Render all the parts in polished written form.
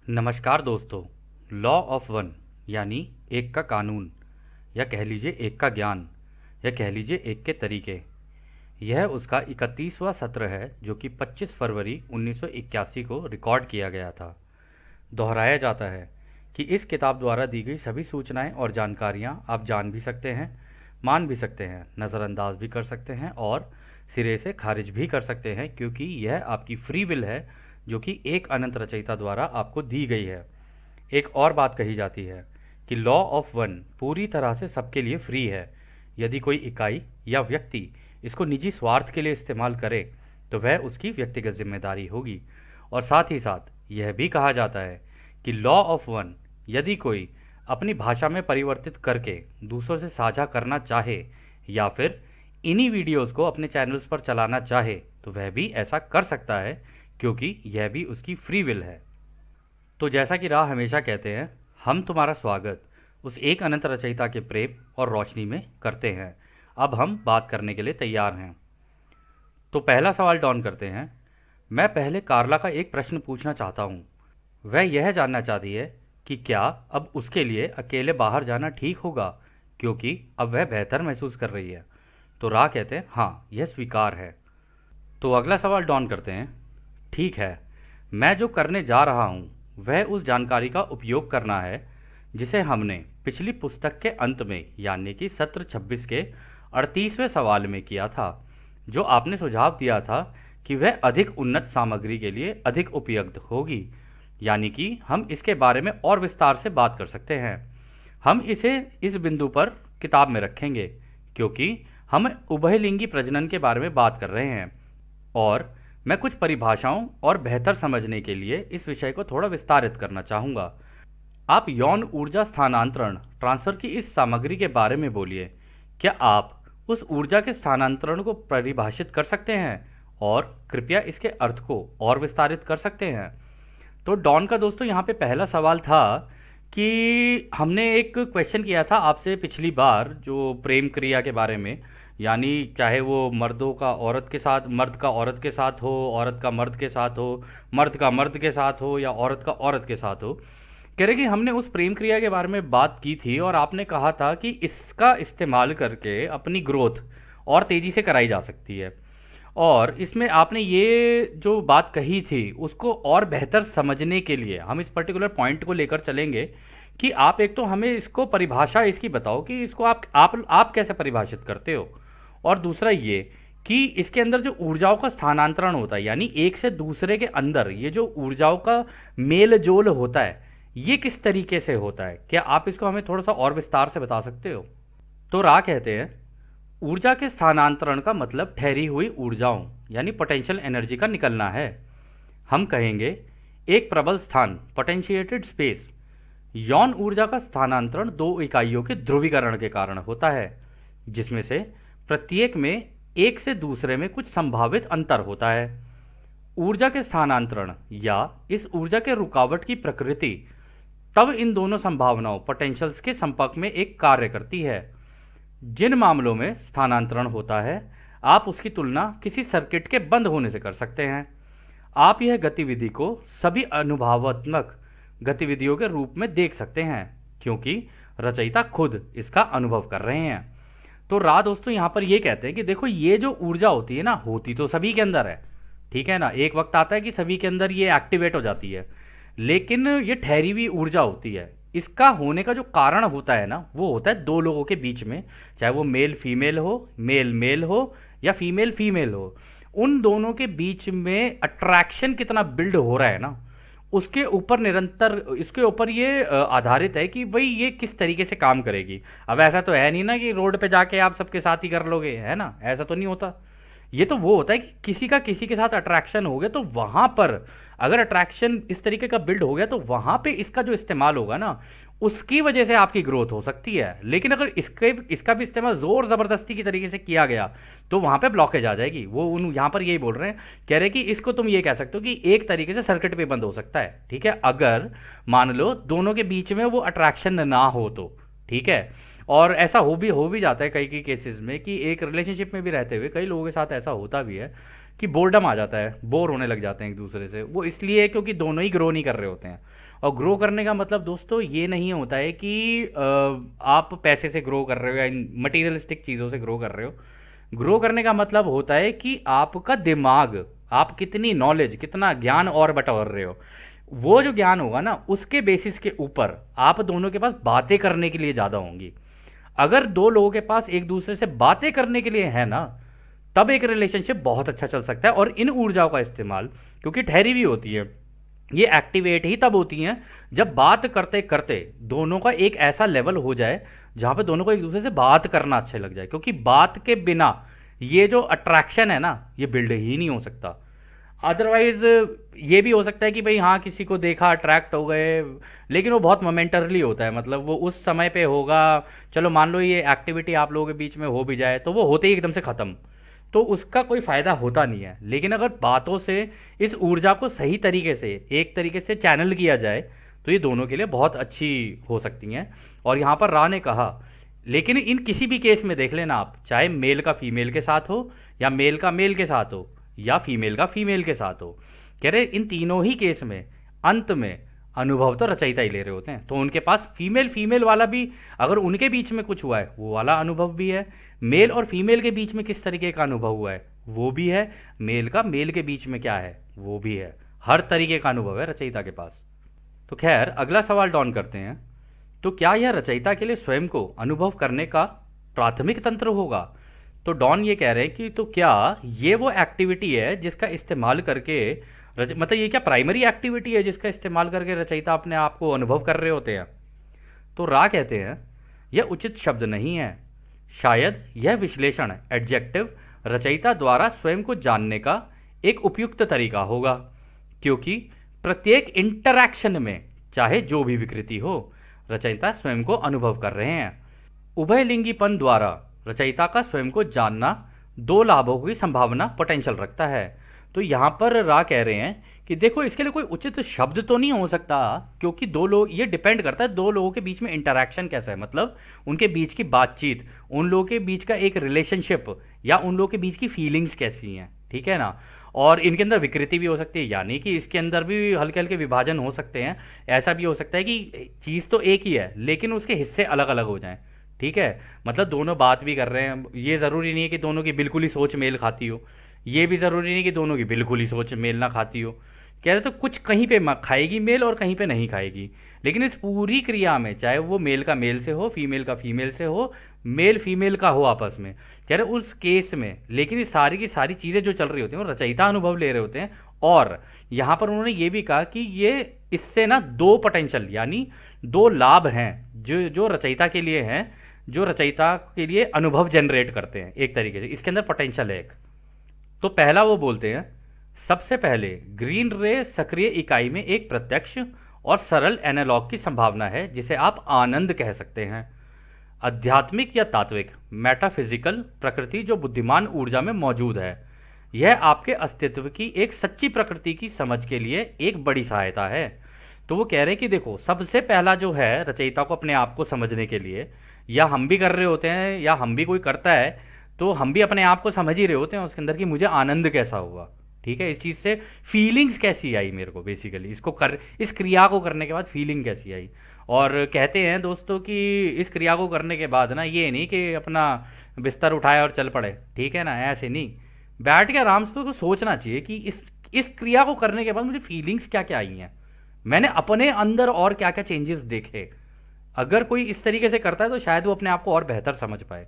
नमस्कार दोस्तों। Law of one यानी एक का कानून, या कह लीजिए एक का ज्ञान, या कह लीजिए एक के तरीके। यह उसका 31वां सत्र है जो कि 25 फरवरी 1981 को रिकॉर्ड किया गया था। दोहराया जाता है कि इस किताब द्वारा दी गई सभी सूचनाएं और जानकारियां आप जान भी सकते हैं, मान भी सकते हैं, नज़रअंदाज भी कर सकते हैं और सिरे से खारिज भी कर सकते हैं, क्योंकि यह आपकी फ्री विल है जो कि एक अनंत रचयिता द्वारा आपको दी गई है। एक और बात कही जाती है कि लॉ ऑफ वन पूरी तरह से सबके लिए फ्री है। यदि कोई इकाई या व्यक्ति इसको निजी स्वार्थ के लिए इस्तेमाल करे तो वह उसकी व्यक्तिगत जिम्मेदारी होगी। और साथ ही साथ यह भी कहा जाता है कि लॉ ऑफ वन यदि कोई अपनी भाषा में परिवर्तित करके दूसरों से साझा करना चाहे या फिर इन्हीं वीडियोस को अपने चैनल्स पर चलाना चाहे तो वह भी ऐसा कर सकता है, क्योंकि यह भी उसकी फ्री विल है। तो जैसा कि राह हमेशा कहते हैं, हम तुम्हारा स्वागत उस एक अनंत रचयिता के प्रेम और रोशनी में करते हैं। अब हम बात करने के लिए तैयार हैं। तो पहला सवाल डॉन करते हैं। मैं पहले कार्ला का एक प्रश्न पूछना चाहता हूँ। वह यह जानना चाहती है कि क्या अब उसके लिए अकेले बाहर जाना ठीक होगा, क्योंकि अब वह बेहतर महसूस कर रही है। तो राह कहते हैं हाँ, यह स्वीकार है। तो अगला सवाल डॉन करते हैं। ठीक है, मैं जो करने जा रहा हूँ वह उस जानकारी का उपयोग करना है जिसे हमने पिछली पुस्तक के अंत में यानी कि सत्र 26 के 38वें सवाल में किया था, जो आपने सुझाव दिया था कि वह अधिक उन्नत सामग्री के लिए अधिक उपयुक्त होगी। यानी कि हम इसके बारे में और विस्तार से बात कर सकते हैं। हम इसे इस बिंदु पर किताब में रखेंगे क्योंकि हम उभयलिंगी प्रजनन के बारे में बात कर रहे हैं, और मैं कुछ परिभाषाओं और बेहतर समझने के लिए इस विषय को थोड़ा विस्तारित करना चाहूँगा। आप यौन ऊर्जा स्थानांतरण ट्रांसफर की इस सामग्री के बारे में बोलिए। क्या आप उस ऊर्जा के स्थानांतरण को परिभाषित कर सकते हैं और कृपया इसके अर्थ को और विस्तारित कर सकते हैं? तो डॉन का दोस्तों यहाँ पे पहला सवाल था कि हमने एक क्वेश्चन किया था आपसे पिछली बार जो प्रेम क्रिया के बारे में, यानी चाहे वो मर्दों का औरत के साथ, मर्द का औरत के साथ हो, औरत का मर्द के साथ हो, मर्द का मर्द के साथ हो, या औरत का औरत के साथ हो। कह रहे कि हमने उस प्रेम क्रिया के बारे में बात की थी और आपने कहा था कि इसका इस्तेमाल करके अपनी ग्रोथ और तेज़ी से कराई जा सकती है। और इसमें आपने ये जो बात कही थी उसको और बेहतर समझने के लिए हम इस पर्टिकुलर पॉइंट को लेकर चलेंगे कि आप एक तो हमें इसको परिभाषा इसकी बताओ कि इसको आप कैसे परिभाषित करते हो, और दूसरा ये कि इसके अंदर जो ऊर्जाओं का स्थानांतरण होता है यानी एक से दूसरे के अंदर ये जो ऊर्जाओं का मेल जोल होता है ये किस तरीके से होता है। क्या आप इसको हमें थोड़ा सा और विस्तार से बता सकते हो? तो रा कहते हैं ऊर्जा के स्थानांतरण का मतलब ठहरी हुई ऊर्जाओं यानी पोटेंशियल एनर्जी का निकलना है। हम कहेंगे एक प्रबल स्थान पोटेंशिएटेड स्पेस। यौन ऊर्जा का स्थानांतरण दो इकाइयों के ध्रुवीकरण के कारण होता है, जिसमें से प्रत्येक में एक से दूसरे में कुछ संभावित अंतर होता है। ऊर्जा के स्थानांतरण या इस ऊर्जा के रुकावट की प्रकृति तब इन दोनों संभावनाओं पोटेंशियल्स के संपर्क में एक कार्य करती है। जिन मामलों में स्थानांतरण होता है आप उसकी तुलना किसी सर्किट के बंद होने से कर सकते हैं। आप यह गतिविधि को सभी अनुभवात्मक गतिविधियों के रूप में देख सकते हैं क्योंकि रचयिता खुद इसका अनुभव कर रहे हैं। तो रा दोस्तों यहाँ पर ये कहते हैं कि देखो ये जो ऊर्जा होती है ना, होती तो सभी के अंदर है, ठीक है ना। एक वक्त आता है कि सभी के अंदर ये एक्टिवेट हो जाती है, लेकिन ये ठहरी हुई ऊर्जा होती है। इसका होने का जो कारण होता है ना, वो होता है दो लोगों के बीच में, चाहे वो मेल फीमेल हो, मेल मेल हो, या फीमेल फीमेल हो, उन दोनों के बीच में अट्रैक्शन कितना बिल्ड हो रहा है ना, उसके ऊपर निरंतर इसके ऊपर ये आधारित है कि भाई ये किस तरीके से काम करेगी। अब ऐसा तो है नहीं ना कि रोड पे जाके आप सबके साथ ही कर लोगे, है ना, ऐसा तो नहीं होता। ये तो वो होता है कि किसी का किसी के साथ अट्रैक्शन हो गया तो वहां पर अगर अट्रैक्शन इस तरीके का बिल्ड हो गया तो वहां पे इसका जो इस्तेमाल होगा ना, उसकी वजह से आपकी ग्रोथ हो सकती है। लेकिन अगर इसका भी इस्तेमाल जोर जबरदस्ती की तरीके से किया गया तो वहां पे ब्लॉकेज आ जाएगी। वो उन यहाँ पर यही बोल रहे हैं, कह रहे कि इसको तुम ये कह सकते हो कि एक तरीके से सर्किट पे बंद हो सकता है, ठीक है, अगर मान लो दोनों के बीच में वो अट्रैक्शन ना हो तो, ठीक है। और ऐसा हो भी जाता है कई कई केसेस में कि एक रिलेशनशिप में भी रहते हुए कई लोगों के साथ ऐसा होता भी है कि बोर्डम आ जाता है, बोर होने लग जाते हैं एक दूसरे से। वो इसलिए क्योंकि दोनों ही ग्रो नहीं कर रहे होते हैं और ग्रो करने का मतलब दोस्तों ये नहीं होता है कि आप पैसे से ग्रो कर रहे हो या मटेरियलिस्टिक चीज़ों से ग्रो कर रहे हो। ग्रो करने का मतलब होता है कि आपका दिमाग, आप कितनी नॉलेज, कितना ज्ञान और बटोर रहे हो, वो जो ज्ञान होगा ना उसके बेसिस के ऊपर आप दोनों के पास बातें करने के लिए ज़्यादा होंगी। अगर दो लोगों के पास एक दूसरे से बातें करने के लिए है ना, तब एक रिलेशनशिप बहुत अच्छा चल सकता है। और इन ऊर्जाओं का इस्तेमाल, क्योंकि ठहरी हुई होती है, ये एक्टिवेट ही तब होती हैं जब बात करते करते दोनों का एक ऐसा लेवल हो जाए जहां पे दोनों को एक दूसरे से बात करना अच्छे लग जाए। क्योंकि बात के बिना ये जो अट्रैक्शन है ना, ये बिल्ड ही नहीं हो सकता। अदरवाइज ये भी हो सकता है कि भाई हाँ किसी को देखा अट्रैक्ट हो गए, लेकिन वो बहुत मोमेंटरली होता है, मतलब वो उस समय पे होगा। चलो मान लो ये एक्टिविटी आप लोगों के बीच में हो भी जाए तो वो होते ही एकदम से ख़त्म, तो उसका कोई फ़ायदा होता नहीं है। लेकिन अगर बातों से इस ऊर्जा को सही तरीके से, एक तरीके से चैनल किया जाए, तो ये दोनों के लिए बहुत अच्छी हो सकती हैं। और यहाँ पर रा ने कहा, लेकिन इन किसी भी केस में देख लेना आप, चाहे मेल का फीमेल के साथ हो, या मेल का मेल के साथ हो, या फीमेल का फीमेल के साथ हो, कह रहे इन तीनों ही केस में अंत में अनुभव तो रचयिता ही ले रहे होते हैं। तो उनके पास फीमेल फीमेल वाला भी, अगर उनके बीच में कुछ हुआ है वो वाला अनुभव भी है, मेल और फीमेल के बीच में किस तरीके का अनुभव हुआ है वो भी है, मेल का मेल के बीच में क्या है वो भी है। हर तरीके का अनुभव है रचयिता के पास। तो खैर अगला सवाल डॉन करते हैं, तो क्या यह रचयिता के लिए स्वयं को अनुभव करने का प्राथमिक तंत्र होगा? तो डॉन ये कह रहे हैं कि तो क्या ये वो एक्टिविटी है जिसका इस्तेमाल करके मतलब ये क्या प्राइमरी एक्टिविटी है जिसका इस्तेमाल करके रचयिता अपने आप को अनुभव कर रहे होते हैं? तो रा कहते हैं यह उचित शब्द नहीं है। शायद यह विश्लेषण एडजेक्टिव रचयिता द्वारा स्वयं को जानने का एक उपयुक्त तरीका होगा, क्योंकि प्रत्येक इंटरैक्शन में चाहे जो भी विकृति हो, रचयिता स्वयं को अनुभव कर रहे हैं। उभयलिंगीपन द्वारा रचयिता का स्वयं को जानना दो लाभों की संभावना पोटेंशियल रखता है। तो यहाँ पर रा कह रहे हैं कि देखो इसके लिए कोई उचित शब्द तो नहीं हो सकता, क्योंकि दो लोग, ये डिपेंड करता है दो लोगों के बीच में इंटरैक्शन कैसा है, मतलब उनके बीच की बातचीत, उन लोगों के बीच का एक रिलेशनशिप, या उन लोगों के बीच की फीलिंग्स कैसी हैं, ठीक है ना। और इनके अंदर विकृति भी हो सकती है, यानी कि इसके अंदर भी हल्के हल्के विभाजन हो सकते हैं। ऐसा भी हो सकता है कि चीज़ तो एक ही है लेकिन उसके हिस्से अलग अलग हो जाएं, ठीक है। मतलब दोनों बात भी कर रहे हैं, ये ज़रूरी नहीं है कि दोनों की बिल्कुल ही सोच मेल खाती हो, ये भी ज़रूरी नहीं कि दोनों की बिल्कुल ही सोच मेल ना खाती हो। कह रहे तो कुछ कहीं पे खाएगी मेल और कहीं पे नहीं खाएगी, लेकिन इस पूरी क्रिया में चाहे वो मेल का मेल से हो, फीमेल का फीमेल से हो, मेल फीमेल का हो आपस में, कह रहे उस केस में, लेकिन ये सारी की सारी चीज़ें जो चल रही होती हैं वो रचयिता अनुभव ले रहे होते हैं। और यहाँ पर उन्होंने ये भी कहा कि ये इससे ना दो पोटेंशियल यानी दो लाभ हैं जो जो रचयिता के लिए हैं, जो रचयिता के लिए अनुभव जनरेट करते हैं। एक तरीके से इसके अंदर पोटेंशियल है एक। तो पहला वो बोलते हैं, सबसे पहले ग्रीन रे सक्रिय इकाई में एक प्रत्यक्ष और सरल एनालॉग की संभावना है जिसे आप आनंद कह सकते हैं। आध्यात्मिक या तात्विक मेटाफिजिकल प्रकृति जो बुद्धिमान ऊर्जा में मौजूद है, यह आपके अस्तित्व की एक सच्ची प्रकृति की समझ के लिए एक बड़ी सहायता है। तो वो कह रहे हैं कि देखो सबसे पहला जो है रचयिता को अपने आप को समझने के लिए, या हम भी कर रहे होते हैं या हम भी कोई करता है तो हम भी अपने आप को समझ ही रहे होते हैं उसके अंदर कि मुझे आनंद कैसा हुआ, ठीक है, इस चीज़ से फीलिंग्स कैसी आई मेरे को, बेसिकली इसको कर, इस क्रिया को करने के बाद फीलिंग कैसी आई। और कहते हैं दोस्तों कि इस क्रिया को करने के बाद ना ये नहीं कि अपना बिस्तर उठाए और चल पड़े, ठीक है ना, ऐसे नहीं, बैठ के आराम से तो सोचना चाहिए कि इस क्रिया को करने के बाद मुझे फीलिंग्स क्या क्या आई हैं, मैंने अपने अंदर और क्या क्या चेंजेस देखे। अगर कोई इस तरीके से करता है तो शायद वो अपने आप को और बेहतर समझ पाए।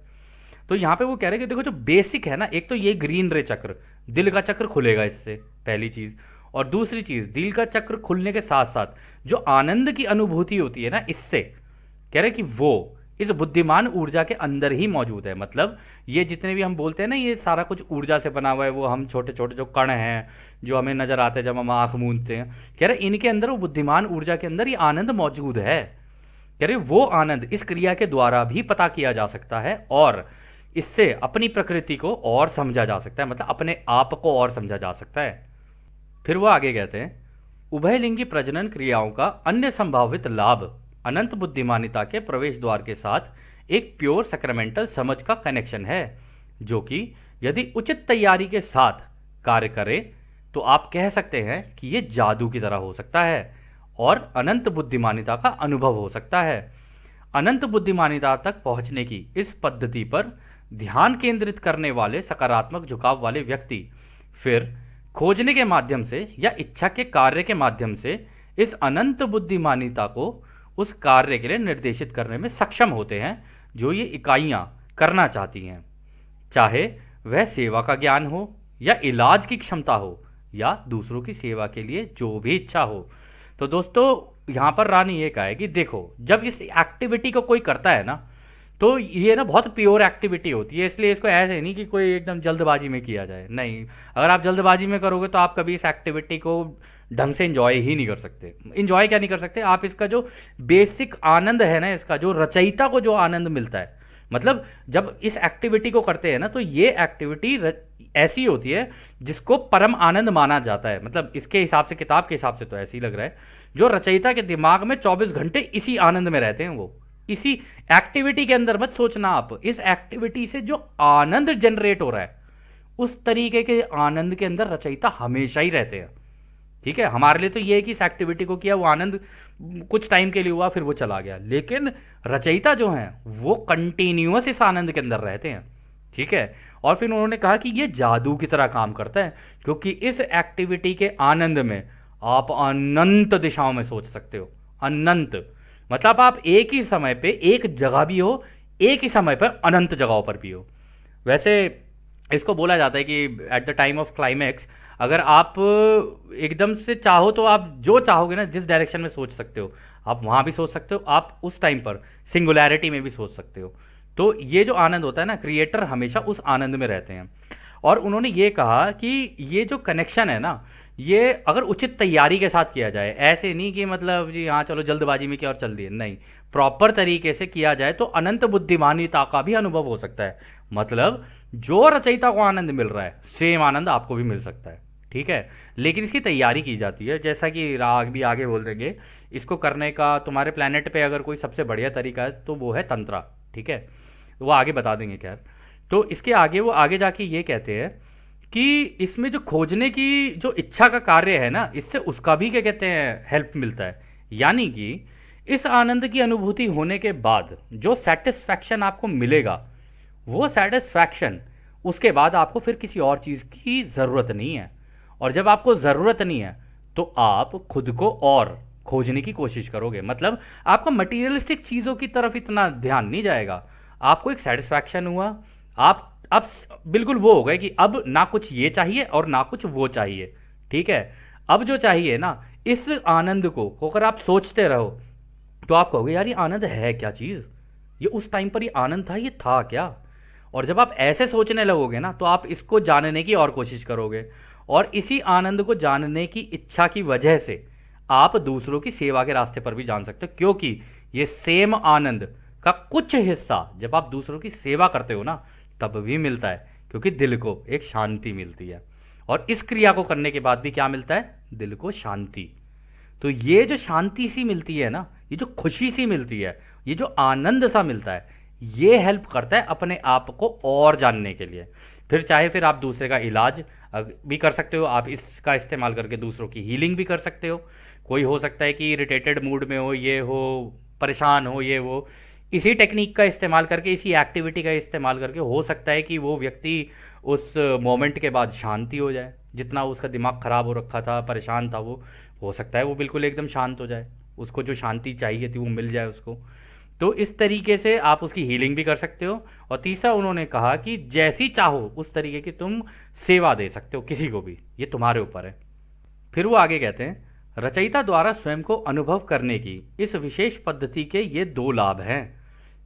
तो यहाँ पे वो कह रहे हैं कि देखो जो बेसिक है ना, एक तो ये ग्रीन रे चक्र, दिल का चक्र खुलेगा इससे, पहली चीज़। और दूसरी चीज़, दिल का चक्र खुलने के साथ साथ जो आनंद की अनुभूति होती है ना, इससे कह रहे कि वो इस बुद्धिमान ऊर्जा के अंदर ही मौजूद है। मतलब ये जितने भी हम बोलते हैं ना, ये सारा कुछ ऊर्जा से बना हुआ है, वो हम छोटे छोटे जो कण हैं जो हमें नजर आते हैं जब हम आँख मूंदते हैं, कह रहे इनके अंदर, वो बुद्धिमान ऊर्जा के अंदर ये आनंद मौजूद है। कह रहे वो आनंद इस क्रिया के द्वारा भी पता किया जा सकता है और इससे अपनी प्रकृति को और समझा जा सकता है, मतलब अपने आप को और समझा जा सकता है। फिर वो आगे कहते हैं, उभयलिंगी प्रजनन क्रियाओं का अन्य संभावित लाभ अनंत बुद्धिमानिता के प्रवेश द्वार के साथ एक प्योर सैक्रामेंटल समझ का कनेक्शन है, जो कि यदि उचित तैयारी के साथ कार्य करे तो आप कह सकते हैं कि यह जादू की तरह हो सकता है। और अनंत बुद्धिमानिता का अनुभव हो सकता है। अनंत बुद्धिमानिता तक पहुंचने की इस पद्धति पर ध्यान केंद्रित करने वाले सकारात्मक झुकाव वाले व्यक्ति फिर खोजने के माध्यम से या इच्छा के कार्य के माध्यम से इस अनंत बुद्धिमानिता को उस कार्य के लिए निर्देशित करने में सक्षम होते हैं जो ये इकाइयां करना चाहती हैं, चाहे वह सेवा का ज्ञान हो या इलाज की क्षमता हो या दूसरों की सेवा के लिए जो भी इच्छा हो। तो दोस्तों यहाँ पर रानी ये कहा है कि देखो, जब इस एक्टिविटी को कोई करता है ना, तो ये ना बहुत प्योर एक्टिविटी होती है, इसलिए इसको ऐसे नहीं कि कोई एकदम जल्दबाजी में किया जाए। नहीं, अगर आप जल्दबाजी में करोगे तो आप कभी इस एक्टिविटी को ढंग से इंजॉय ही नहीं कर सकते। इंजॉय क्या नहीं कर सकते, आप इसका जो बेसिक आनंद है ना, इसका जो रचयिता को जो आनंद मिलता है, मतलब जब इस एक्टिविटी को करते हैं ना, तो ये एक्टिविटी ऐसी होती है जिसको परम आनंद माना जाता है। मतलब इसके हिसाब से, किताब के हिसाब से तो ऐसे ही लग रहा है, जो रचयिता के दिमाग में 24 घंटे इसी आनंद में रहते हैं, वो इसी एक्टिविटी के अंदर। मत सोचना आप, इस एक्टिविटी से जो आनंद जनरेट हो रहा है उस तरीके के आनंद के अंदर रचयिता हमेशा ही रहते हैं। ठीक है, हमारे लिए तो ये है कि इस एक्टिविटी को किया, वो आनंद कुछ टाइम के लिए हुआ, फिर वो चला गया, लेकिन रचयिता जो हैं वो कंटिन्यूअस इस आनंद के अंदर रहते हैं। ठीक है, और फिर उन्होंने कहा कि ये जादू की तरह काम करता है, क्योंकि इस एक्टिविटी के आनंद में आप अनंत दिशाओं में सोच सकते हो। अनंत मतलब आप एक ही समय पे एक जगह भी हो, एक ही समय पर अनंत जगहों पर भी हो। वैसे इसको बोला जाता है कि at the time of climax, अगर आप एकदम से चाहो तो आप जो चाहोगे ना, जिस डायरेक्शन में सोच सकते हो, आप वहाँ भी सोच सकते हो, आप उस टाइम पर सिंगुलैरिटी में भी सोच सकते हो। तो ये जो आनंद होता है ना, क्रिएटर हमेशा उस आनंद में रहते हैं। और उन्होंने ये कहा कि ये जो कनेक्शन है ना, ये अगर उचित तैयारी के साथ किया जाए, ऐसे नहीं कि मतलब जी हाँ चलो जल्दबाजी में किया और चल दिए, नहीं, प्रॉपर तरीके से किया जाए तो अनंत बुद्धिमानिता का भी अनुभव हो सकता है। मतलब जो रचयिता को आनंद मिल रहा है, सेम आनंद आपको भी मिल सकता है। ठीक है, लेकिन इसकी तैयारी की जाती है, जैसा कि राग भी आगे बोल देंगे। इसको करने का तुम्हारे प्लेनेट पे अगर कोई सबसे बढ़िया तरीका है तो वो है तंत्रा। ठीक है, वो आगे बता देंगे खैर। तो इसके आगे वो आगे जाके ये कहते हैं कि इसमें जो खोजने की जो इच्छा का कार्य है ना, इससे उसका भी क्या कहते हैं, हेल्प मिलता है। यानी कि इस आनंद की अनुभूति होने के बाद जो सेटिस्फैक्शन आपको मिलेगा, वो सेटिस्फैक्शन उसके बाद आपको फिर किसी और चीज़ की ज़रूरत नहीं है। और जब आपको ज़रूरत नहीं है तो आप खुद को और खोजने की कोशिश करोगे। मतलब आपका मटीरियलिस्टिक चीज़ों की तरफ इतना ध्यान नहीं जाएगा, आपको एक सेटिस्फैक्शन हुआ, आप अब बिल्कुल वो हो गए कि अब ना कुछ ये चाहिए और ना कुछ वो चाहिए। ठीक है, अब जो चाहिए ना, इस आनंद को अगर आप सोचते रहो तो आप कहोगे यार ये आनंद है क्या चीज़, ये उस टाइम पर ये आनंद था, ये था क्या। और जब आप ऐसे सोचने लगोगे ना, तो आप इसको जानने की और कोशिश करोगे, और इसी आनंद को जानने की इच्छा की वजह से आप दूसरों की सेवा के रास्ते पर भी जान सकते हो, क्योंकि ये सेम आनंद का कुछ हिस्सा जब आप दूसरों की सेवा करते हो ना, तब भी मिलता है, क्योंकि दिल को एक शांति मिलती है। और इस क्रिया को करने के बाद भी क्या मिलता है, दिल को शांति। तो ये जो शांति सी मिलती है ना, ये जो खुशी सी मिलती है, ये जो आनंद सा मिलता है, ये हेल्प करता है अपने आप को और जानने के लिए। फिर चाहे फिर आप दूसरे का इलाज भी कर सकते हो, आप इसका इस्तेमाल करके दूसरों की हीलिंग भी कर सकते हो। कोई हो सकता है कि इरिटेटेड मूड में हो, ये हो, परेशान हो, ये वो, इसी टेक्निक का इस्तेमाल करके, इसी एक्टिविटी का इस्तेमाल करके हो सकता है कि वो व्यक्ति उस मोमेंट के बाद शांति हो जाए। जितना उसका दिमाग ख़राब हो रखा था, परेशान था, वो हो सकता है वो बिल्कुल एकदम शांत हो जाए, उसको जो शांति चाहिए थी वो मिल जाए उसको। तो इस तरीके से आप उसकी हीलिंग भी कर सकते हो। और तीसरा उन्होंने कहा कि जैसी चाहो उस तरीके की तुम सेवा दे सकते हो किसी को भी, ये तुम्हारे ऊपर है। फिर वो आगे कहते हैं, रचयिता द्वारा स्वयं को अनुभव करने की इस विशेष पद्धति के ये दो लाभ हैं।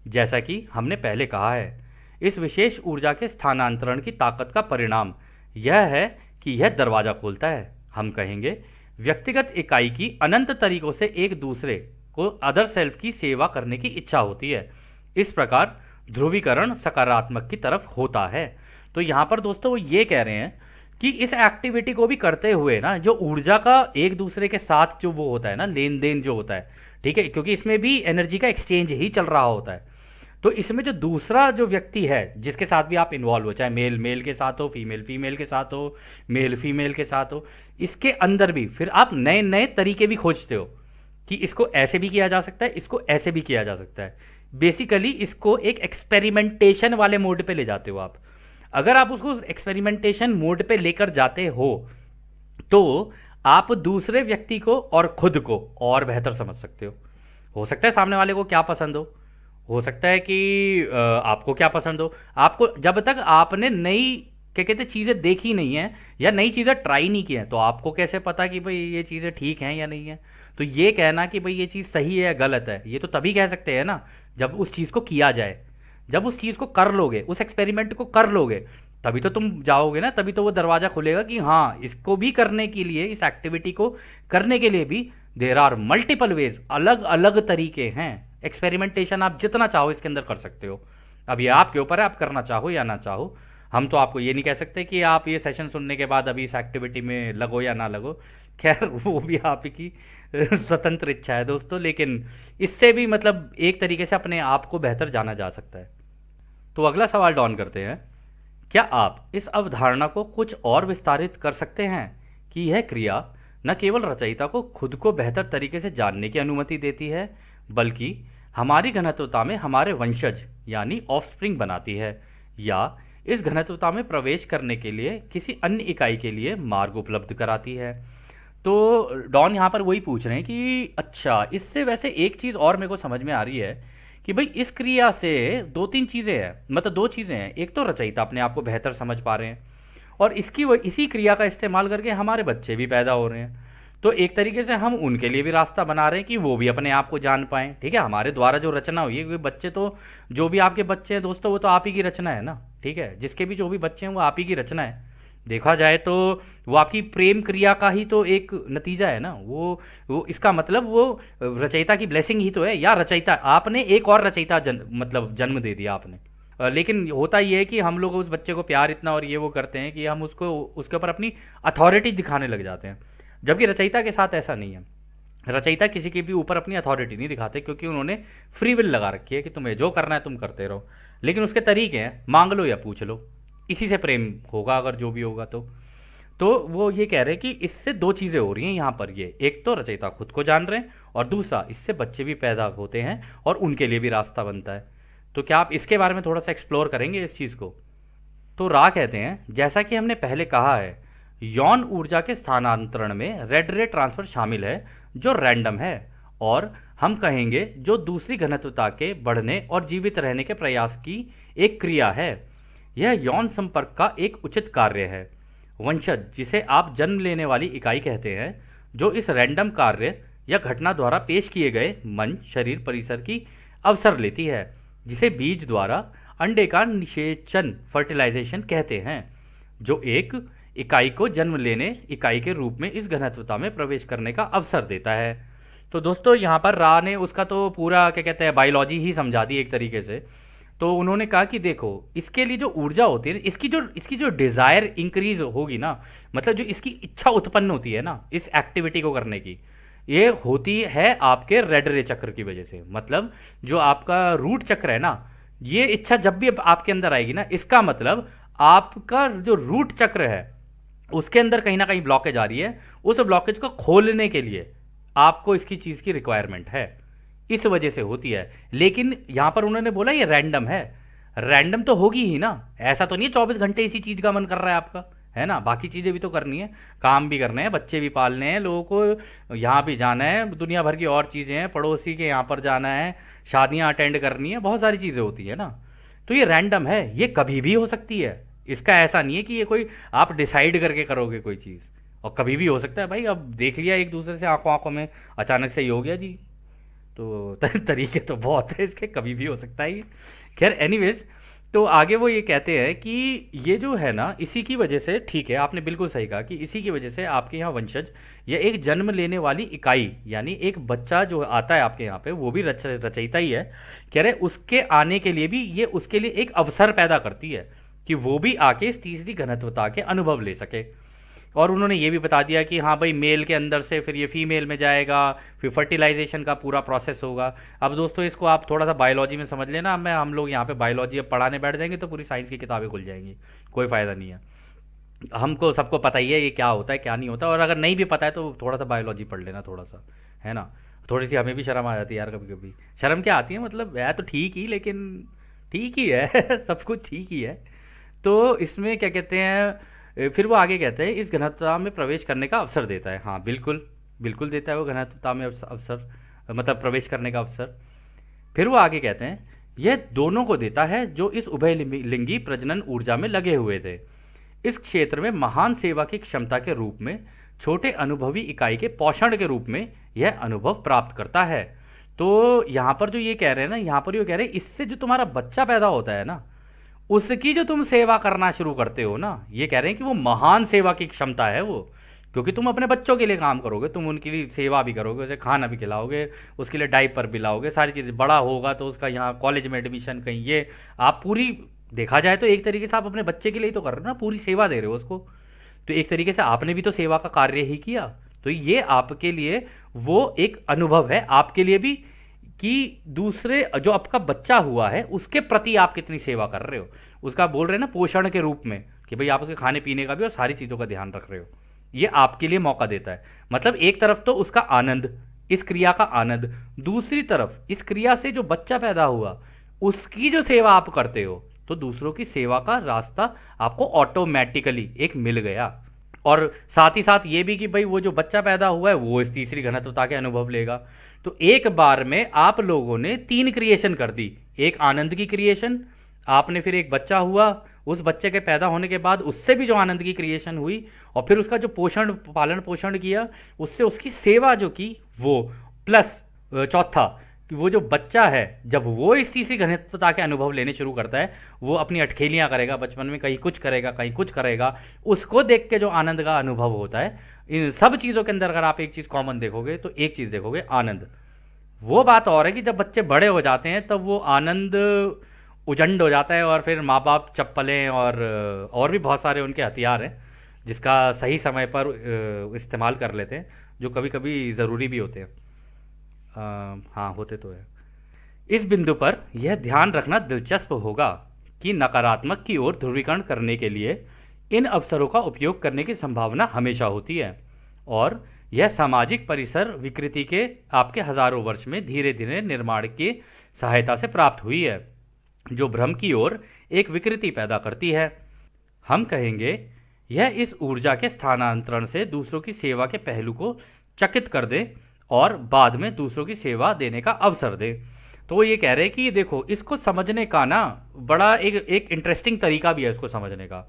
जैसा कि हमने पहले कहा है, इस विशेष ऊर्जा के स्थानांतरण की ताकत का परिणाम यह है कि यह दरवाज़ा खोलता है, हम कहेंगे, व्यक्तिगत इकाई की अनंत तरीकों से एक दूसरे को अदर सेल्फ की सेवा करने की इच्छा होती है। इस प्रकार ध्रुवीकरण सकारात्मक की तरफ होता है। तो यहाँ पर दोस्तों वो ये कह रहे हैं कि इस एक्टिविटी को भी करते हुए ना, जो ऊर्जा का एक दूसरे के साथ जो वो होता है ना, लेन देन जो होता है, ठीक है, क्योंकि इसमें भी एनर्जी का एक्सचेंज ही चल रहा होता है। तो इसमें जो दूसरा जो व्यक्ति है जिसके साथ भी आप इन्वॉल्व हो, चाहे मेल मेल के साथ हो, फीमेल फीमेल के साथ हो, मेल फीमेल के साथ हो, इसके अंदर भी फिर आप नए नए तरीके भी खोजते हो कि इसको ऐसे भी किया जा सकता है, इसको ऐसे भी किया जा सकता है। बेसिकली इसको एक एक्सपेरिमेंटेशन वाले मोड पे ले जाते हो आप। अगर आप उसको एक्सपेरिमेंटेशन मोड पे लेकर जाते हो तो आप दूसरे व्यक्ति को और खुद को और बेहतर समझ सकते हो सकता है सामने वाले को क्या पसंद हो सकता है कि आपको क्या पसंद हो। आपको जब तक आपने नई क्या कहते चीज़ें देखी नहीं है या नई चीज़ें ट्राई नहीं की हैं तो आपको कैसे पता कि भाई ये चीज़ें ठीक हैं या नहीं है। तो ये कहना कि भाई ये चीज़ सही है या गलत है, ये तो तभी कह सकते हैं ना जब उस चीज़ को किया जाए। जब उस चीज़ को कर लोगे, उस एक्सपेरिमेंट को कर लोगे, तभी तो तुम जाओगे ना, तभी तो वो दरवाज़ा खुलेगा कि हाँ इसको भी करने के लिए, इस एक्टिविटी को करने के लिए भी देर आर मल्टीपल वेज, अलग अलग तरीके हैं। एक्सपेरिमेंटेशन आप जितना चाहो इसके अंदर कर सकते हो। अब ये आपके ऊपर है, आप करना चाहो या ना चाहो। हम तो आपको ये नहीं कह सकते कि आप ये सेशन सुनने के बाद अभी इस एक्टिविटी में लगो या ना लगो। खैर वो भी आप की स्वतंत्र इच्छा है दोस्तों, लेकिन इससे भी मतलब एक तरीके से अपने आप को बेहतर जाना जा सकता है। तो अगला सवाल डॉन करते हैं, क्या आप इस अवधारणा को कुछ और विस्तारित कर सकते हैं कि यह क्रिया न केवल रचयिता को खुद को बेहतर तरीके से जानने की अनुमति देती है, बल्कि हमारी घनत्वता में हमारे वंशज यानी ऑफस्प्रिंग बनाती है, या इस घनत्वता में प्रवेश करने के लिए किसी अन्य इकाई के लिए मार्ग उपलब्ध कराती है। तो डॉन यहाँ पर वही पूछ रहे हैं कि अच्छा, इससे वैसे एक चीज़ और मेरे को समझ में आ रही है कि भाई इस क्रिया से दो तीन चीज़ें हैं, मतलब दो चीज़ें हैं। एक तो रचयिता अपने आप को बेहतर समझ पा रहे हैं और इसी क्रिया का इस्तेमाल करके हमारे बच्चे भी पैदा हो रहे हैं। तो एक तरीके से हम उनके लिए भी रास्ता बना रहे हैं कि वो भी अपने आप को जान पाएँ। ठीक है, हमारे द्वारा जो रचना हुई है, क्योंकि बच्चे तो जो भी आपके बच्चे हैं दोस्तों वो तो आप ही की रचना है ना। ठीक है, जिसके भी जो भी बच्चे हैं वो आप ही की रचना है। देखा जाए तो वो आपकी प्रेम क्रिया का ही तो एक नतीजा है ना। वो इसका मतलब वो रचयिता की ब्लेसिंग ही तो है, या रचयिता आपने एक और रचयिता मतलब जन्म दे दिया आपने। लेकिन होता ये है कि हम लोग उस बच्चे को प्यार इतना और ये वो करते हैं कि हम उसको उसके ऊपर अपनी अथॉरिटी दिखाने लग जाते हैं, जबकि रचयिता के साथ ऐसा नहीं है। रचयिता किसी के भी ऊपर अपनी अथॉरिटी नहीं दिखाते, क्योंकि उन्होंने फ्री विल लगा रखी है कि तुम्हें जो करना है तुम करते रहो। लेकिन उसके तरीके हैं, मांग लो या पूछ लो, इसी से प्रेम होगा अगर जो भी होगा तो वो ये कह रहे हैं कि इससे दो चीज़ें हो रही हैं यहाँ पर। ये एक तो रचयिता खुद को जान रहे हैं और दूसरा इससे बच्चे भी पैदा होते हैं और उनके लिए भी रास्ता बनता है। तो क्या आप इसके बारे में थोड़ा सा एक्सप्लोर करेंगे इस चीज़ को। तो रा कहते हैं, जैसा कि हमने पहले कहा है, यौन ऊर्जा के स्थानांतरण में रेड रे ट्रांसफर शामिल है जो रैंडम है, और हम कहेंगे जो दूसरी घनत्वता के बढ़ने और जीवित रहने के प्रयास की एक क्रिया है। यह यौन संपर्क का एक उचित कार्य है। वंशज, जिसे आप जन्म लेने वाली इकाई कहते हैं, जो इस रैंडम कार्य या घटना द्वारा पेश किए गए मन शरीर परिसर की अवसर लेती है, जिसे बीज द्वारा अंडे का निषेचन फर्टिलाइजेशन कहते हैं, जो एक इकाई को जन्म लेने इकाई के रूप में इस घनत्वता में प्रवेश करने का अवसर देता है। तो दोस्तों यहाँ पर रा ने उसका तो पूरा क्या कहते हैं बायोलॉजी ही समझा दी एक तरीके से। तो उन्होंने कहा कि देखो, इसके लिए जो ऊर्जा होती है, इसकी जो डिज़ायर इंक्रीज होगी ना, मतलब जो इसकी इच्छा उत्पन्न होती है ना इस एक्टिविटी को करने की, ये होती है आपके रेड रे चक्र की वजह से। मतलब जो आपका रूट चक्र है ना, ये इच्छा जब भी आपके अंदर आएगी ना, इसका मतलब आपका जो रूट चक्र है उसके अंदर कहीं ना कहीं ब्लॉकेज आ रही है। उस ब्लॉकेज को खोलने के लिए आपको इसकी चीज़ की रिक्वायरमेंट है, इस वजह से होती है। लेकिन यहां पर उन्होंने बोला ये रैंडम है, रैंडम तो होगी ही ना। ऐसा तो नहीं है 24 घंटे इसी चीज़ का मन कर रहा है आपका, है ना। बाकी चीज़ें भी तो करनी है, काम भी करने हैं, बच्चे भी पालने हैं, लोगों को यहाँ भी जाना है, दुनिया भर की और चीज़ें हैं, पड़ोसी के यहाँ पर जाना है, शादियाँ अटेंड करनी है, बहुत सारी चीज़ें होती है ना। तो ये रैंडम है, ये कभी भी हो सकती है। इसका ऐसा नहीं है कि ये कोई आप डिसाइड करके करोगे कोई चीज़, और कभी भी हो सकता है भाई। अब देख लिया एक दूसरे से आंखों आंखों में, अचानक से ये हो गया जी। तो तरीके तो बहुत है इसके, कभी भी हो सकता है ये। खैर एनीवेज, तो आगे वो ये कहते हैं कि ये जो है ना, इसी की वजह से, ठीक है आपने बिल्कुल सही कहा कि इसी की वजह से आपके यहाँ वंशज या एक जन्म लेने वाली इकाई यानी एक बच्चा जो आता है आपके यहाँ पे, वो भी रचयिता ही है। कह रहे उसके आने के लिए भी ये उसके लिए एक अवसर पैदा करती है कि वो भी आके इस तीसरी घनत्वता के अनुभव ले सके। और उन्होंने ये भी बता दिया कि हाँ भाई, मेल के अंदर से फिर ये फीमेल में जाएगा, फिर फर्टिलाइजेशन का पूरा प्रोसेस होगा। अब दोस्तों इसको आप थोड़ा सा बायोलॉजी में समझ लेना। हम लोग यहाँ पे बायोलॉजी अब पढ़ाने बैठ जाएंगे तो पूरी साइंस की किताबें खुल जाएंगी, कोई फ़ायदा नहीं है। हमको सबको पता ही है ये क्या होता है क्या नहीं होता, और अगर नहीं भी पता है तो थोड़ा सा बायोलॉजी पढ़ लेना थोड़ा सा, है ना। थोड़ी सी हमें भी शर्म आ जाती है यार कभी कभी। शर्म क्या आती है, मतलब है तो ठीक ही, लेकिन ठीक ही है सब कुछ ठीक ही है। तो इसमें क्या कहते हैं, फिर वो आगे कहते हैं इस घनत्वता में प्रवेश करने का अवसर देता है। हाँ बिल्कुल, बिल्कुल देता है वो घनत्वता में अवसर, मतलब प्रवेश करने का अवसर। फिर वो आगे कहते हैं यह दोनों को देता है जो इस उभय लिंगी प्रजनन ऊर्जा में लगे हुए थे। इस क्षेत्र में महान सेवा की क्षमता के रूप में छोटे अनुभवी इकाई के पोषण के रूप में यह अनुभव प्राप्त करता है। तो यहाँ पर जो ये कह रहे हैं ना, यहाँ पर ये कह रहे हैं इससे जो तुम्हारा बच्चा पैदा होता है ना, उसकी जो तुम सेवा करना शुरू करते हो ना, ये कह रहे हैं कि वो महान सेवा की क्षमता है वो। क्योंकि तुम अपने बच्चों के लिए काम करोगे, तुम उनके लिए सेवा भी करोगे, उसे खाना भी खिलाओगे, उसके लिए डाइपर भी लाओगे, सारी चीज़ें। बड़ा होगा तो उसका यहाँ कॉलेज में एडमिशन, कहीं ये आप पूरी, देखा जाए तो एक तरीके से आप अपने बच्चे के लिए ही तो कर रहे हो ना, पूरी सेवा दे रहे हो उसको। तो एक तरीके से आपने भी तो सेवा का कार्य ही किया। तो ये आपके लिए वो एक अनुभव है आपके लिए भी, कि दूसरे जो आपका बच्चा हुआ है उसके प्रति आप कितनी सेवा कर रहे हो। उसका बोल रहे हैं ना पोषण के रूप में, कि भाई आप उसके खाने पीने का भी और सारी चीज़ों का ध्यान रख रहे हो। ये आपके लिए मौका देता है। मतलब एक तरफ तो उसका आनंद, इस क्रिया का आनंद, दूसरी तरफ इस क्रिया से जो बच्चा पैदा हुआ उसकी जो सेवा आप करते हो, तो दूसरों की सेवा का रास्ता आपको ऑटोमेटिकली एक मिल गया। और साथ ही साथ ये भी कि भाई वो जो बच्चा पैदा हुआ है वो इस तीसरी घनत्वता के अनुभव लेगा। तो एक बार में आप लोगों ने 3 क्रिएशन कर दी। एक आनंद की क्रिएशन आपने, फिर एक बच्चा हुआ, उस बच्चे के पैदा होने के बाद उससे भी जो आनंद की क्रिएशन हुई, और फिर उसका जो पोषण, पालन पोषण किया, उससे उसकी सेवा जो की वो, प्लस चौथा कि वो जो बच्चा है जब वो इस तीसरी घनत्वता के अनुभव लेने शुरू करता है, वो अपनी अटखेलियाँ करेगा बचपन में, कहीं कुछ करेगा कहीं कुछ करेगा, उसको देख के जो आनंद का अनुभव होता है। इन सब चीज़ों के अंदर अगर आप एक चीज़ कॉमन देखोगे तो एक चीज़ देखोगे, आनंद। वो बात और है कि जब बच्चे बड़े हो जाते हैं तब वो आनंद उजंड हो जाता है, और फिर माँ बाप चप्पलें और भी बहुत सारे उनके हथियार हैं जिसका सही समय पर इस्तेमाल कर लेते हैं, जो कभी कभी ज़रूरी भी होते हैं। हाँ होते तो है। इस बिंदु पर यह ध्यान रखना दिलचस्प होगा कि नकारात्मक की ओर ध्रुवीकरण करने के लिए इन अवसरों का उपयोग करने की संभावना हमेशा होती है, और यह सामाजिक परिसर विकृति के आपके हजारों वर्ष में धीरे धीरे निर्माण की सहायता से प्राप्त हुई है, जो भ्रम की ओर एक विकृति पैदा करती है। हम कहेंगे यह इस ऊर्जा के स्थानांतरण से दूसरों की सेवा के पहलू को चकित कर दे और बाद में दूसरों की सेवा देने का अवसर दे। तो वो ये कह रहे हैं कि देखो, इसको समझने का ना बड़ा एक इंटरेस्टिंग तरीका भी है इसको समझने का,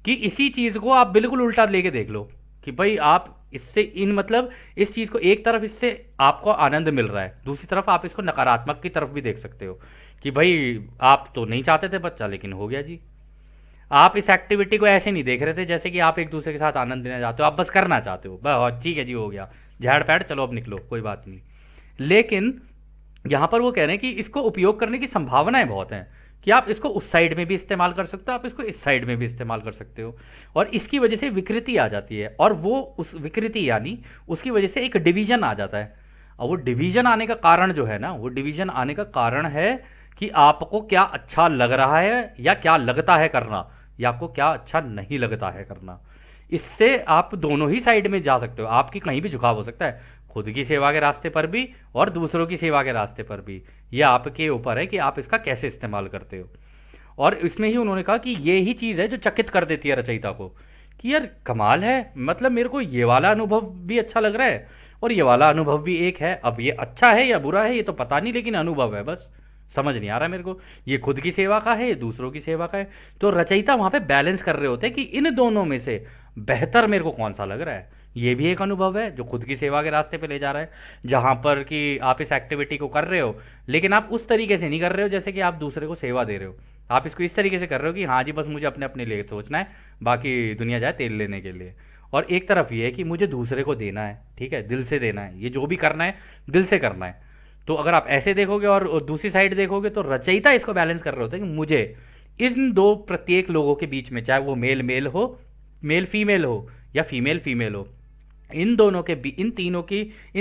कि इसी चीज़ को आप बिल्कुल उल्टा लेके देख लो कि भाई आप इससे इन मतलब इस चीज़ को, एक तरफ इससे आपको आनंद मिल रहा है, दूसरी तरफ आप इसको नकारात्मक की तरफ भी देख सकते हो कि भाई आप तो नहीं चाहते थे बच्चा, लेकिन हो गया जी। आप इस एक्टिविटी को ऐसे नहीं देख रहे थे जैसे कि आप एक दूसरे के साथ आनंद लेना चाहते हो, आप बस करना चाहते हो, बस ठीक है जी हो गया, झाड़ पैड़ चलो अब निकलो कोई बात नहीं। लेकिन यहाँ पर वो कह रहे हैं कि इसको उपयोग करने की संभावनाएं बहुत हैं, कि आप इसको उस साइड में भी इस्तेमाल कर सकते हो, आप इसको इस साइड में भी इस्तेमाल कर सकते हो, और इसकी वजह से विकृति आ जाती है, और वो उस विकृति यानी उसकी वजह से एक डिवीजन आ जाता है। और वो डिवीजन आने का कारण जो है ना, वो डिवीजन आने का कारण है कि आपको क्या अच्छा लग रहा है या क्या लगता है करना, या आपको क्या अच्छा नहीं लगता है करना। इससे आप दोनों ही साइड में जा सकते हो, आपकी कहीं भी झुकाव हो सकता है, खुद की सेवा के रास्ते पर भी और दूसरों की सेवा के रास्ते पर भी। यह आपके ऊपर है कि आप इसका कैसे इस्तेमाल करते हो। और इसमें ही उन्होंने कहा कि ये ही चीज़ है जो चकित कर देती है रचयिता को, कि यार कमाल है, मतलब मेरे को ये वाला अनुभव भी अच्छा लग रहा है और ये वाला अनुभव भी एक है। अब ये अच्छा है या बुरा है ये तो पता नहीं, लेकिन अनुभव है, बस समझ नहीं आ रहा मेरे को, ये खुद की सेवा का है, ये दूसरों की सेवा का है। तो रचयिता वहाँ पे बैलेंस कर रहे होते हैं कि इन दोनों में से बेहतर मेरे को कौन सा लग रहा है। ये भी एक अनुभव है जो खुद की सेवा के रास्ते पे ले जा रहा है, जहाँ पर कि आप इस एक्टिविटी को कर रहे हो, लेकिन आप उस तरीके से नहीं कर रहे हो जैसे कि आप दूसरे को सेवा दे रहे हो। आप इसको इस तरीके से कर रहे हो कि हाँ जी बस मुझे अपने अपने लिए सोचना है, बाकी दुनिया जाए तेल लेने के लिए। और एक तरफ ये है कि मुझे दूसरे को देना है, ठीक है, दिल से देना है, ये जो भी करना है दिल से करना है। तो अगर आप ऐसे देखोगे और दूसरी साइड देखोगे तो रचयिता इसको बैलेंस कर रहे होते हैं कि मुझे इन दो प्रत्येक लोगों के बीच में, चाहे वो मेल मेल हो, मेल फीमेल हो या फीमेल फीमेल हो, इन दोनों के इन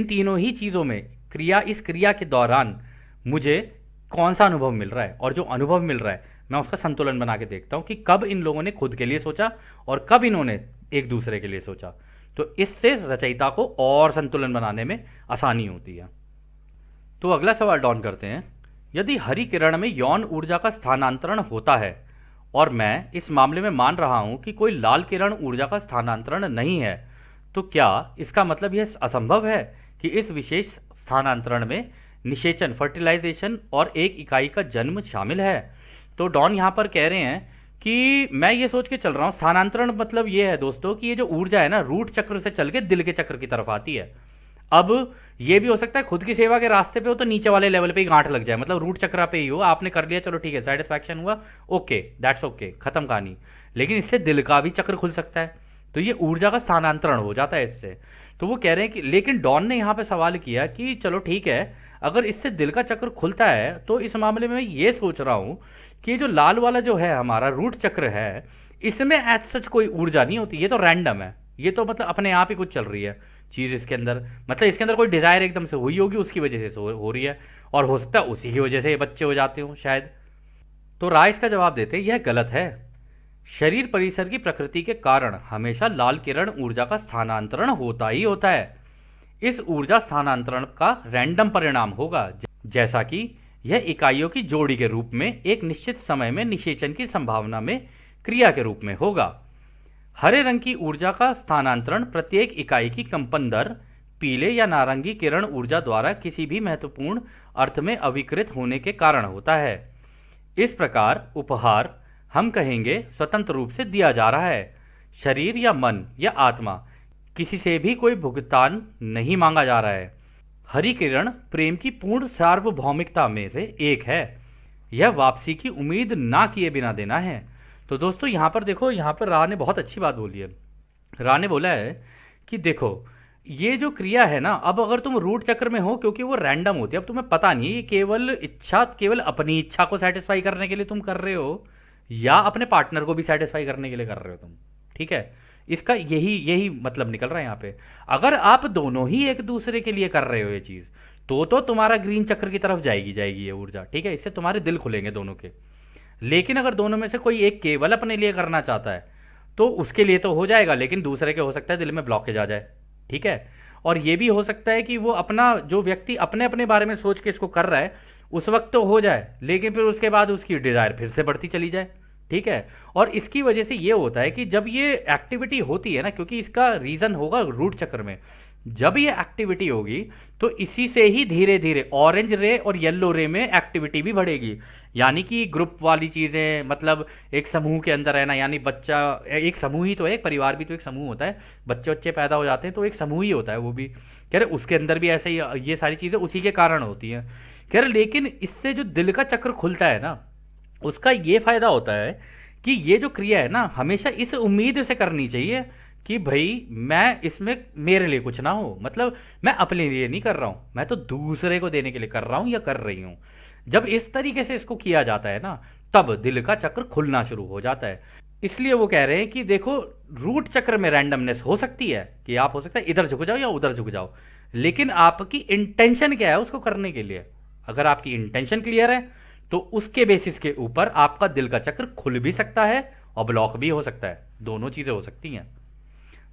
तीनों ही चीज़ों में इस क्रिया के दौरान मुझे कौन सा अनुभव मिल रहा है, और जो अनुभव मिल रहा है मैं उसका संतुलन बना के देखता हूँ कि कब इन लोगों ने खुद के लिए सोचा और कब इन्होंने एक दूसरे के लिए सोचा। तो इससे रचयिता को और संतुलन बनाने में आसानी होती है। तो अगला सवाल डॉन करते हैं, यदि हरी किरण में यौन ऊर्जा का स्थानांतरण होता है और मैं इस मामले में मान रहा हूं कि कोई लाल किरण ऊर्जा का स्थानांतरण नहीं है, तो क्या इसका मतलब यह असंभव है कि इस विशेष स्थानांतरण में निषेचन फर्टिलाइजेशन और एक इकाई का जन्म शामिल है? तो डॉन यहाँ पर कह रहे हैं कि मैं ये सोच के चल रहा हूँ, स्थानांतरण मतलब ये है दोस्तों कि ये जो ऊर्जा है ना, रूट चक्र से चल के दिल के चक्र की तरफ आती है। अब ये भी हो सकता है खुद की सेवा के रास्ते पे हो तो नीचे वाले लेवल पे ही गांठ लग जाए, मतलब रूट चक्र पे ही हो, आपने कर लिया, चलो ठीक है, सेटिस्फैक्शन हुआ, ओके, दैट्स ओके, खत्म कहानी। लेकिन इससे दिल का भी चक्र खुल सकता है, तो ये ऊर्जा का स्थानांतरण हो जाता है इससे। तो वो कह रहे हैं कि, लेकिन डॉन ने यहाँ पे सवाल किया कि चलो ठीक है, अगर इससे दिल का चक्र खुलता है तो इस मामले में ये सोच रहा हूँ कि जो लाल वाला जो है हमारा रूट चक्र है, इसमें एज सच कोई ऊर्जा नहीं होती, ये तो रैंडम है, ये तो मतलब अपने आप ही कुछ चल रही है चीज़ इसके अंदर, मतलब इसके अंदर कोई डिज़ायर एकदम से हुई होगी, उसकी वजह से हो रही है, और हो सकता है उसी की वजह से ये बच्चे हो जाते हो शायद। तो राय इसका जवाब देते हैं, यह गलत है। शरीर परिसर की प्रकृति के कारण हमेशा लाल किरण ऊर्जा का स्थानांतरण होता ही होता है। इस ऊर्जा स्थानांतरण का रैंडम परिणाम होगा, जैसा कि यह इकाइयों की जोड़ी के रूप में एक निश्चित समय में निषेचन की संभावना में क्रिया के रूप में होगा। हरे रंग की ऊर्जा का स्थानांतरण प्रत्येक इकाई की कंपन दर पीले या नारंगी किरण ऊर्जा द्वारा किसी भी महत्वपूर्ण अर्थ में अविकृत होने के कारण होता है। इस प्रकार उपहार हम कहेंगे स्वतंत्र रूप से दिया जा रहा है। शरीर या मन या आत्मा किसी से भी कोई भुगतान नहीं मांगा जा रहा है। हरी किरण प्रेम की पूर्ण सार्वभौमिकता में से एक है। यह वापसी की उम्मीद ना किए बिना देना है। तो दोस्तों यहाँ पर देखो, यहाँ पर राह ने बहुत अच्छी बात बोली है। राह ने बोला है कि देखो, ये जो क्रिया है ना, अब अगर तुम रूट चक्र में हो, क्योंकि वो रैंडम होती है, अब तुम्हें पता नहीं ये केवल अपनी इच्छा को सेटिस्फाई करने के लिए तुम कर रहे हो या अपने पार्टनर को भी सेटिस्फाई करने के लिए कर रहे हो तुम, ठीक है। इसका यही यही मतलब निकल रहा है यहाँ पे। अगर आप दोनों ही एक दूसरे के लिए कर रहे हो ये चीज, तो तुम्हारा ग्रीन चक्र की तरफ जाएगी ये ऊर्जा, ठीक है, इससे तुम्हारे दिल खुलेंगे दोनों के। लेकिन अगर दोनों में से कोई एक केवल अपने लिए करना चाहता है तो उसके लिए तो हो जाएगा, लेकिन दूसरे के हो सकता है दिल में ब्लॉकेज आ जाए, ठीक है। और ये भी हो सकता है कि वो अपना, जो व्यक्ति अपने अपने बारे में सोच के इसको कर रहा है, उस वक्त तो हो जाए, लेकिन फिर उसके बाद उसकी डिजायर फिर से बढ़ती चली जाए, ठीक है। और इसकी वजह से ये होता है कि जब ये एक्टिविटी होती है ना, क्योंकि इसका रीजन होगा रूट चक्र में, जब ये एक्टिविटी होगी तो इसी से ही धीरे धीरे ऑरेंज रे और येलो रे में एक्टिविटी भी बढ़ेगी। यानी कि ग्रुप वाली चीजें, मतलब एक समूह के अंदर रहना, यानी बच्चा एक समूह ही तो है, एक परिवार भी तो एक समूह होता है, बच्चे बच्चे पैदा हो जाते हैं तो एक समूह ही होता है वो भी, कह रहे उसके अंदर भी ऐसे ही ये सारी चीजें उसी के कारण होती हैं, कह रहे। लेकिन इससे जो दिल का चक्र खुलता है ना, उसका ये फायदा होता है कि ये जो क्रिया है ना, हमेशा इस उम्मीद से करनी चाहिए कि भाई मैं इसमें मेरे लिए कुछ ना हो, मतलब मैं अपने लिए नहीं कर रहा हूं, मैं तो दूसरे को देने के लिए कर रहा हूं या कर रही हूं। जब इस तरीके से इसको किया जाता है ना, तब दिल का चक्र खुलना शुरू हो जाता है। इसलिए वो कह रहे हैं कि देखो, रूट चक्र में रैंडमनेस हो सकती है कि आप हो सकता है इधर झुक जाओ या उधर झुक जाओ, लेकिन आपकी इंटेंशन क्या है उसको करने के लिए। अगर आपकी इंटेंशन क्लियर है तो उसके बेसिस के ऊपर आपका दिल का चक्र खुल भी सकता है और ब्लॉक भी हो सकता है, दोनों चीजें हो सकती हैं।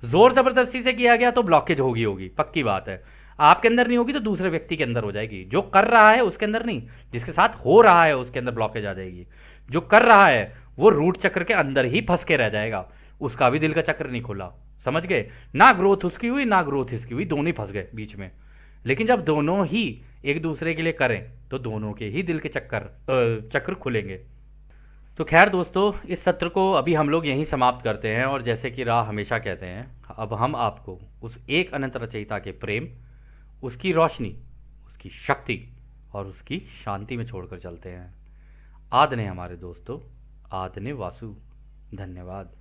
जोर जबरदस्ती से किया गया तो ब्लॉकेज होगी पक्की बात है। आपके अंदर नहीं होगी तो दूसरे व्यक्ति के अंदर हो जाएगी, जो कर रहा है उसके अंदर नहीं, जिसके साथ हो रहा है उसके अंदर ब्लॉकेज आ जाएगी। जो कर रहा है वो रूट चक्र के अंदर ही फंस के रह जाएगा, उसका भी दिल का चक्र नहीं खुला, समझ गए ना। ग्रोथ उसकी हुई ना ग्रोथ इसकी हुई, दोनों ही फंस गए बीच में। लेकिन जब दोनों ही एक दूसरे के लिए करें तो दोनों के ही दिल के चक्र खुलेंगे। तो खैर दोस्तों, इस सत्र को अभी हम लोग यहीं समाप्त करते हैं, और जैसे कि राह हमेशा कहते हैं, अब हम आपको उस एक अनंत रचयिता के प्रेम, उसकी रोशनी, उसकी शक्ति और उसकी शांति में छोड़कर चलते हैं। आदने हमारे दोस्तों, आदने वासु। धन्यवाद।